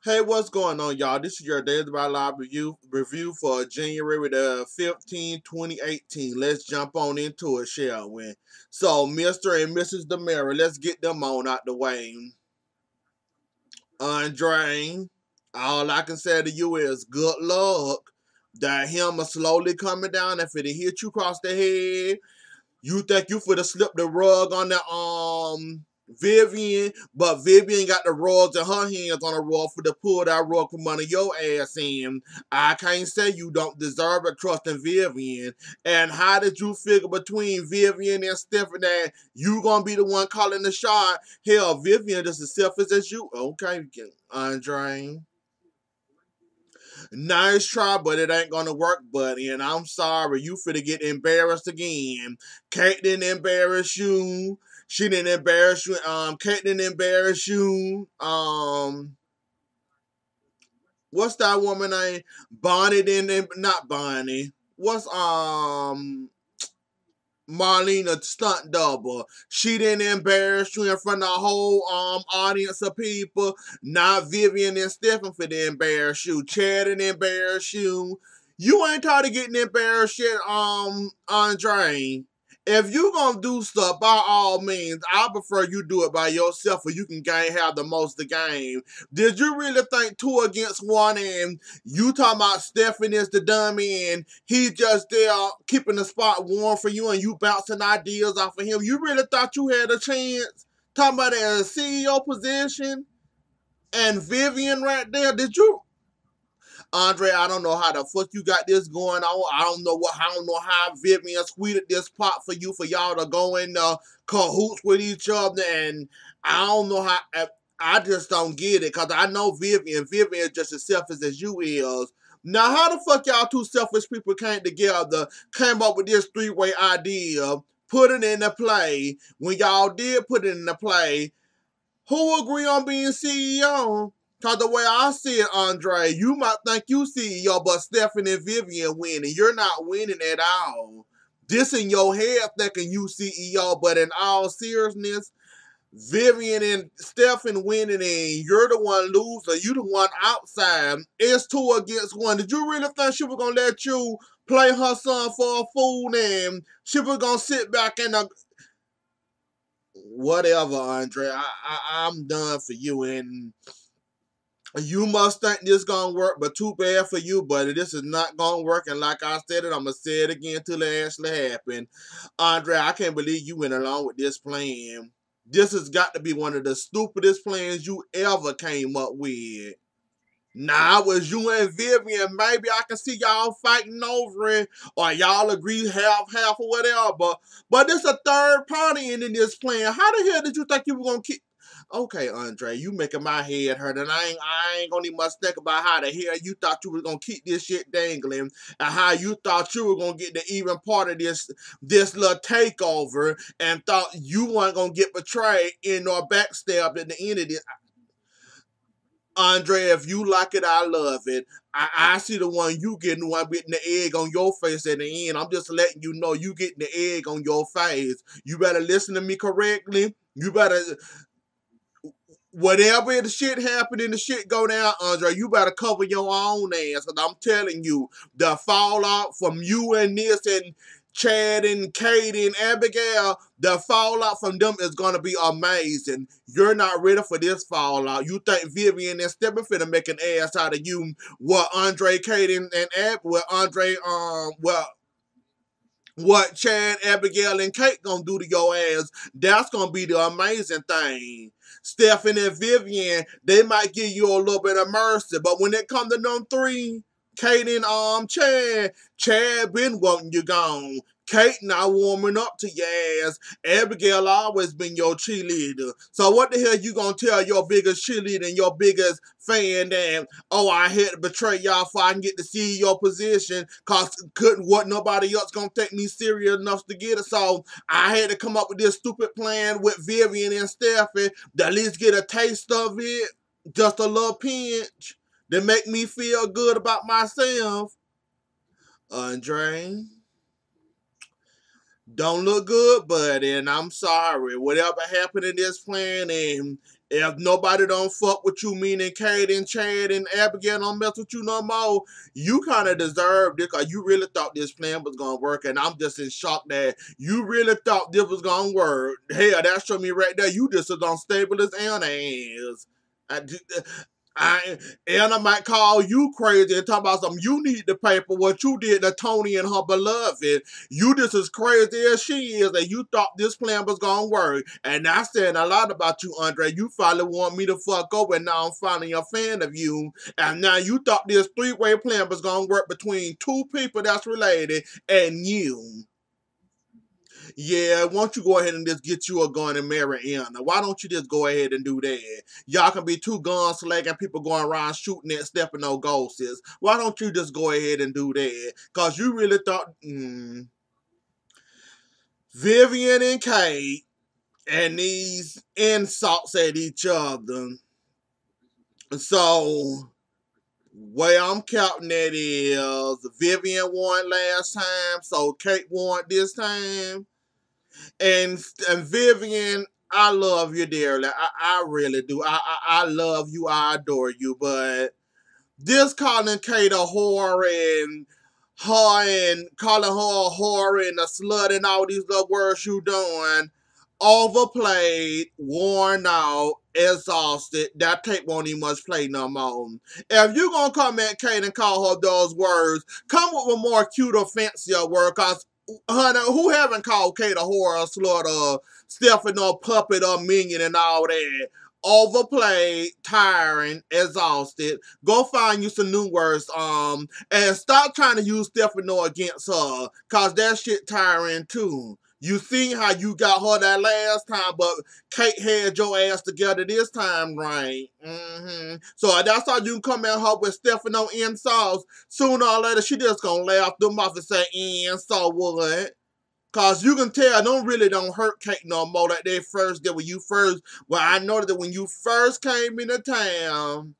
Hey, what's going on, y'all? This is your Daily by Live review for January the 15th, 2018. Let's jump on into it, shall we? So, Mr. and Mrs. DeMera, let's get them on out the way. Andre, all I can say to you is good luck. That hammer slowly coming down. If it hit you across the head, you think you finna slip the rug on the Vivian, but Vivian got the rugs in her hands on the rug for to pull that rug from under your ass in. I can't say you don't deserve a trust in Vivian. And how did you figure between Vivian and Stephanie that you gonna be the one calling the shot? Hell, Vivian just as selfish as you. Okay, Andre. Nice try, but it ain't gonna work, buddy. And I'm sorry, you finna get embarrassed again. Kate didn't embarrass you. She didn't embarrass you. Kate didn't embarrass you. What's that woman name? Bonnie didn't. Not Bonnie. What's Marlena stunt double. She didn't embarrass you in front of a whole audience of people. Not Vivian and Stephen for to embarrass you. Chad didn't embarrass you. You ain't tired of getting embarrassed yet, Andre. If you gonna do stuff, by all means, I prefer you do it by yourself, or you can have the most of the game. Did you really think 2 against 1 and you talking about Stephen is the dummy and he just there keeping the spot warm for you and you bouncing ideas off of him? You really thought you had a chance? Talking about a CEO position and Vivian right there. Did you? Andre, I don't know how the fuck you got this going on. I don't know how Vivian squeezed this pot for you for y'all to go in cahoots with each other, and I don't know how. I just don't get it because I know Vivian. Vivian is just as selfish as you is. Now, how the fuck y'all two selfish people came together, came up with this three-way idea, put it into play? When y'all did put it into play, who agree on being CEO? Cause the way I see it, Andre, you might think you CEO, but Stephanie and Vivian winning. You're not winning at all. This in your head thinking you CEO, but in all seriousness, Vivian and Stephen winning and you're the one loser. You the one outside. It's 2 against 1. Did you really think she was gonna let you play her son for a fool and she was gonna sit back and whatever, Andre. I'm done for you, and you must think this gonna work, but too bad for you, buddy. This is not gonna work, and like I said it, I'm gonna say it again till it actually happen. Andre, I can't believe you went along with this plan. This has got to be one of the stupidest plans you ever came up with. Now, it was you and Vivian. Maybe I can see y'all fighting over it, or y'all agree half or whatever. But this a third party in this plan. How the hell did you think you were gonna keep? Okay, Andre, you making my head hurt, and I ain't gonna even much think about how the hell you thought you was gonna keep this shit dangling, and how you thought you were gonna get the even part of this little takeover, and thought you weren't gonna get betrayed in or backstabbed at the end of this. Andre, if you like it, I love it. I see the one you getting, the one getting the egg on your face at the end. I'm just letting you know you getting the egg on your face. You better listen to me correctly. You better, whatever the shit happen and the shit go down, Andre, you better cover your own ass. Cause I'm telling you, the fallout from you and this and Chad and Katie and Abigail, the fallout from them is gonna be amazing. You're not ready for this fallout. You think Vivian and Stephen finna make an ass out of you? What Andre, Katie, and Ab? What Andre? What Chad, Abigail, and Kate gonna do to your ass? That's gonna be the amazing thing. Stephanie and Vivian, they might give you a little bit of mercy, but when it come to them three, Kate and Chad been wanting you gone. Kate now warming up to your ass. Abigail always been your cheerleader. So what the hell you gonna tell your biggest cheerleader and your biggest fan that, oh, I had to betray y'all so I can get the CEO position cause wasn't nobody else gonna take me serious enough to get it. So I had to come up with this stupid plan with Vivian and Steffi to at least get a taste of it, just a little pinch to make me feel good about myself. Andre, don't look good, buddy, and I'm sorry. Whatever happened in this plan, and If nobody don't fuck with you, meaning Kate and Chad and Abigail don't mess with you no more, you kind of deserve this because you really thought this plan was going to work. And I'm just in shock that you really thought this was going to work. Hell, that showed me right there. You just as unstable as Anna is. I, Anna might call you crazy and talk about something. You need to pay for what you did to Tony and her beloved. You just as crazy as she is, and you thought this plan was gonna work. And that's saying a lot about you, Andre. You finally want me to fuck over, and now I'm finally a fan of you. And now you thought this three-way plan was gonna work between two people that's related and you. Yeah, why don't you go ahead and just get you a gun and marry Anna? Why don't you just go ahead and do that? Y'all can be two gunslinging people going around shooting at Stefano ghosts. Why don't you just go ahead and do that? Because you really thought Vivian and Kate and these insults at each other. So, where I'm counting that is Vivian won last time, so Kate won this time. And Vivian, I love you dearly. I really do. I love you. I adore you. But this calling Kate a whore and calling her a whore and a slut and all these little words you doing, overplayed, worn out, exhausted. That tape won't even much play no more. If you gonna come at Kate and call her those words, come up with more cute or fancier word, cause honey, who haven't called Kate a whore, a slut, or Stephanie or puppet or minion and all that? Overplayed, tiring, exhausted. Go find you some new words, and stop trying to use Stephanie against her, cause that shit tiring too. You seen how you got her that last time, but Kate had your ass together this time, right? So that's how you can come at her with Stefano insults. Sooner or later, she just gonna laugh them off and say, and so what? Cause you can tell don't hurt Kate no more like they first did when you first. Well, I noticed that when you first came into town,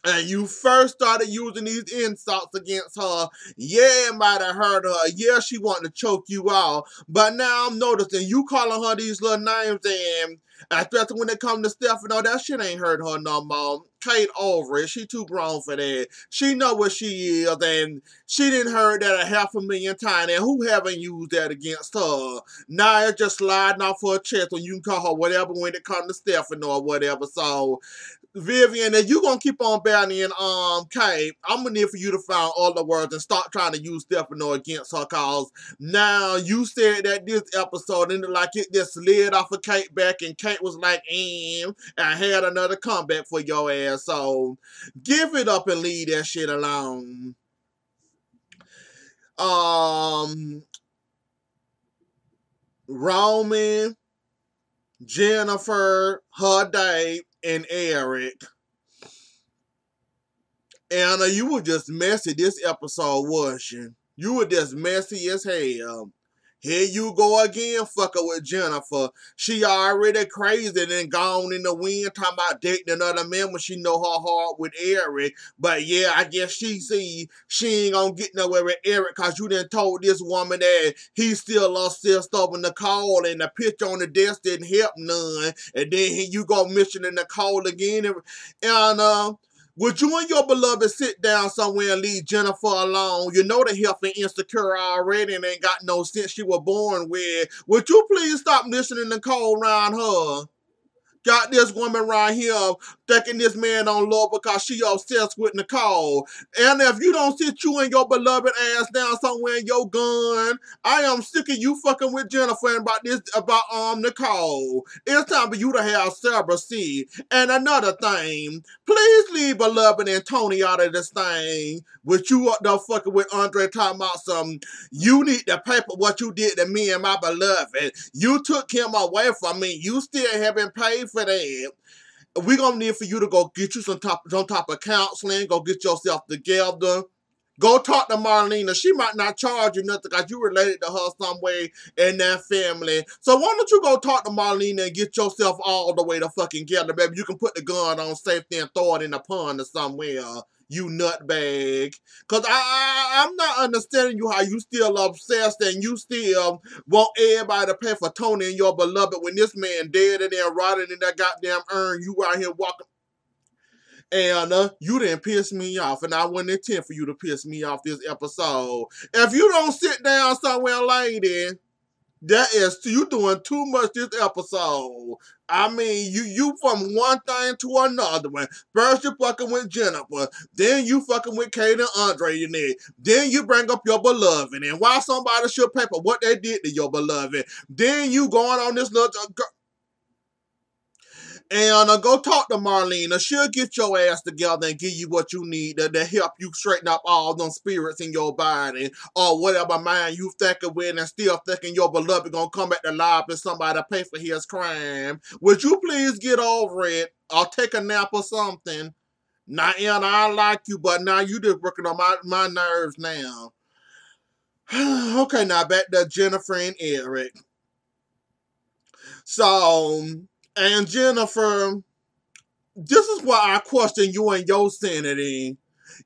and you first started using these insults against her, yeah, it might have hurt her. Yeah, she wanted to choke you out. But now I'm noticing you calling her these little names, and especially when it comes to Stephanie, that shit ain't hurt her no more. Kate over it. She too grown for that. She know what she is, and she didn't heard that 500,000 times. And who haven't used that against her? Now it's just sliding off her chest when you can call her whatever when it comes to Stephanie or whatever. So Vivian, if you gonna keep on banning Kate, I'm gonna need for you to find other words and stop trying to use Stefano against her, cause now you said that this episode ended like it just slid off of Kate back and Kate was like, and had another comeback for your ass. So give it up and leave that shit alone. Roman, Jennifer, her date, and Eric. Anna, you were just messy this episode, was you? You were just messy as hell. Here you go again, fucking with Jennifer. She already crazy and gone in the wind talking about dating another man when she know her heart with Eric. But yeah, I guess she see she ain't gonna get nowhere with Eric cause you done told this woman that he still lost over Nicole and the picture on the desk didn't help none. And then here you go mentioning Nicole again. And would you and your beloved sit down somewhere and leave Jennifer alone? You know the health and insecure already and ain't got no sense she was born with. Would you please stop listening to Cole around her? Got this woman right here thinking this man don't love because she obsessed with Nicole. And if you don't sit you and your beloved ass down somewhere in your gun, I am sick of you fucking with Jennifer and about Nicole. It's time for you to have several C. And another thing, please leave beloved and Tony out of this thing. With you up there fucking with Andre talking about some, you need to pay for what you did to me and my beloved. You took him away from me. You still haven't paid for that. We're gonna need for you to go get you some type of counseling, go get yourself together. Go talk to Marlena. She might not charge you nothing because you related to her some way in that family. So why don't you go talk to Marlena and get yourself all the way to fucking together, baby? You can put the gun on safety and throw it in the pond or somewhere. you nutbag. Cause I'm not understanding you how you still obsessed and you still want everybody to pay for Tony and your beloved when this man dead and then rotting in that goddamn urn. You out here walking. And you didn't piss me off, and I wouldn't intend for you to piss me off this episode. If you don't sit down somewhere, lady, that is you doing too much this episode. I mean, you from one thing to another one. First you fucking with Jennifer, then you fucking with Kate and Andre in it. Then you bring up your beloved, and why somebody should pay for what they did to your beloved. Then you going on this little. And go talk to Marlena. She'll get your ass together and give you what you need to help you straighten up all them spirits in your body or whatever mind you thinking with and still thinking your beloved gonna come back to life and somebody pay for his crime. Would you please get over it or take a nap or something? Now, Anna, I like you, but now you just working on my nerves now. Okay, now back to Jennifer and Eric. So, and Jennifer, this is why I question you and your sanity.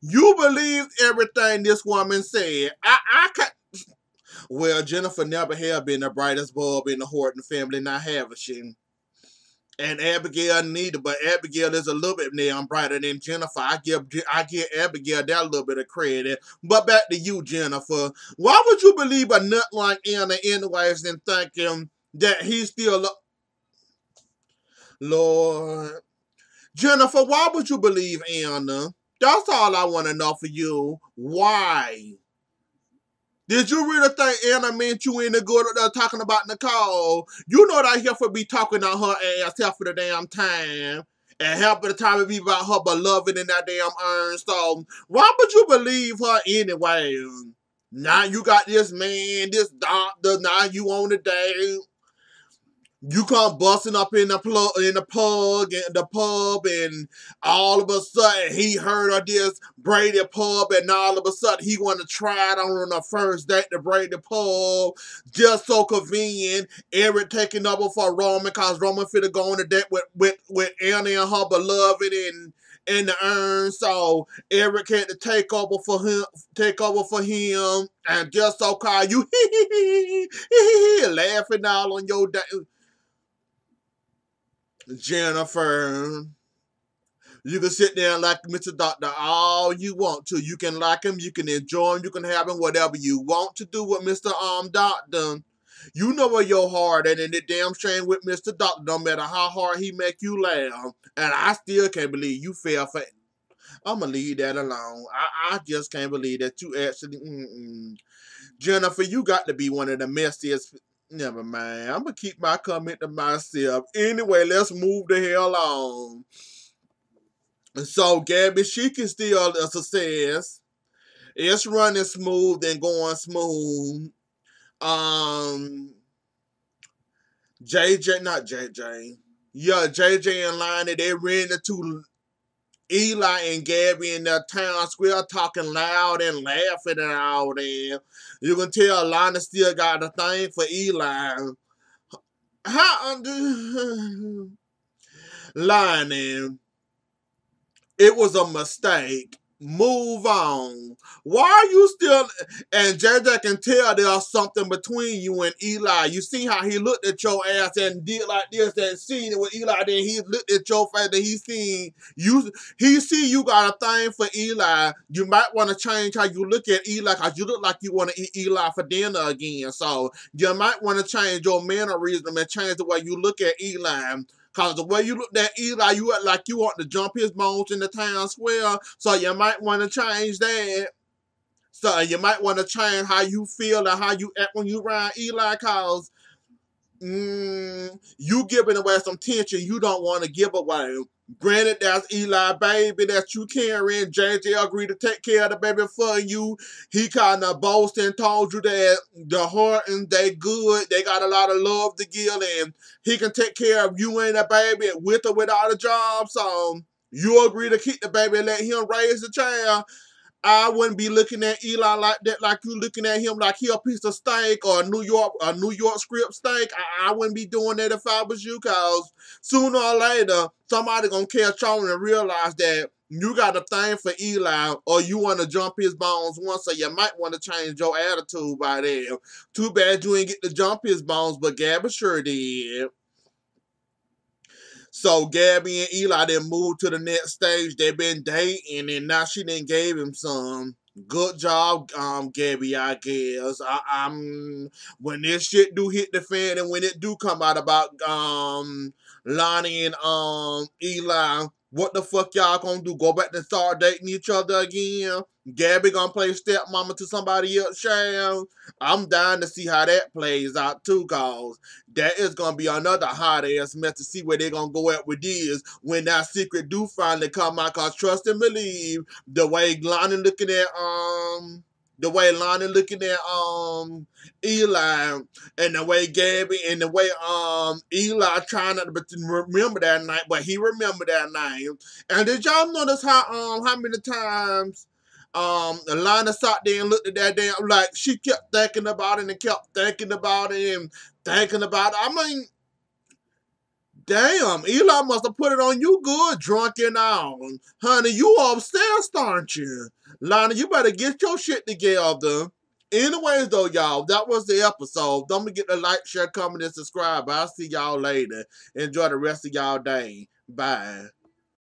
You believed everything this woman said. I can't. Well, Jennifer never have been the brightest bulb in the Horton family, not have she? And Abigail neither, but Abigail is a little bit damn brighter than Jennifer. I give Abigail that little bit of credit. But back to you, Jennifer. Why would you believe a nut like Anna anyways and thinking that he's still Lord. Jennifer, why would you believe Anna? That's all I want to know for you. Why? Did you really think Anna meant you in the good talking about Nicole? You know that Heifer be talking on her ass half of the damn time. And half of the time it be about her beloved in that damn urn. So why would you believe her anyway? Now you got this man, this doctor, now you on the date. You come busting up in the pub, and all of a sudden he heard of this Brady pub, and all of a sudden he want to try it on the first date to Brady pub. Just so convenient. Eric taking over for Roman, cause Roman finna go on a date with Annie and her beloved in the urn. So Eric had to take over for him, and just so call you laughing all on your date. Jennifer, you can sit there and like Mr. Doctor all you want to. You can like him, you can enjoy him, you can have him, whatever you want to do with Mr. Doctor. You know where your heart at, and the damn shame with Mr. Doctor, no matter how hard he make you laugh. And I still can't believe you fell for it. I'm going to leave that alone. I just can't believe that you actually... Jennifer, you got to be one of the messiest... Never mind. I'm going to keep my comment to myself. Anyway, let's move the hell on. So, Gabby, she can still a success. It's running smooth and going smooth. Not JJ. Yeah, JJ and Lonnie, they ran into Eli and Gabby in the town square talking loud and laughing and all that. You can tell Lonnie still got a thing for Eli. Lonnie, it was a mistake. Move on. Why are you still... And JJ can tell there's something between you and Eli. You see how he looked at your ass and did like this and seen it with Eli. Then he looked at your face and he seen you. He see you got a thing for Eli. You might want to change how you look at Eli because you look like you want to eat Eli for dinner again. So you might want to change your mannerism and change the way you look at Eli. Because the way you looked at Eli, you act like you want to jump his bones in the town square. So you might want to change that. So you might want to change how you feel and how you act when you ride Eli. Because you giving away some tension you don't want to give away. Granted, that's Eli baby that you carrying. JJ agreed to take care of the baby for you. He kind of boasted and told you that the Hortons, they good. They got a lot of love to give, and he can take care of you and the baby with or without a job. So you agree to keep the baby and let him raise the child. I wouldn't be looking at Eli like that, like you looking at him like he a piece of steak or a New York strip steak. I wouldn't be doing that if I was you, cause sooner or later somebody gonna catch on and realize that you got a thing for Eli, or you want to jump his bones once, so you might want to change your attitude by then. Too bad you ain't get to jump his bones, but Gabby sure did. So Gabby and Eli then moved to the next stage. They've been dating, and now she then gave him some. Good job, Gabby. I guess I'm when this shit do hit the fan, and when it do come out about Lonnie and Eli, what the fuck y'all gonna do? Go back and start dating each other again? Gabby gonna play stepmama to somebody else, child? I'm dying to see how that plays out too, cause that is gonna be another hot ass mess to see where they gonna go at with this when that secret do finally come out. Cause trust and believe, the way Lonnie looking at Eli, and the way Gabby, and the way Eli trying not to remember that night, but he remembered that night. And did y'all notice how many times Lana sat there and looked at that damn, like she kept thinking about it and kept thinking about it and thinking about it. I mean, damn, Eli must have put it on you good, drunk and all. Honey, you obsessed, aren't you? Lana, you better get your shit together. Anyways, though, y'all, that was the episode. Don't forget to like, share, comment, and subscribe. I'll see y'all later. Enjoy the rest of y'all day. Bye.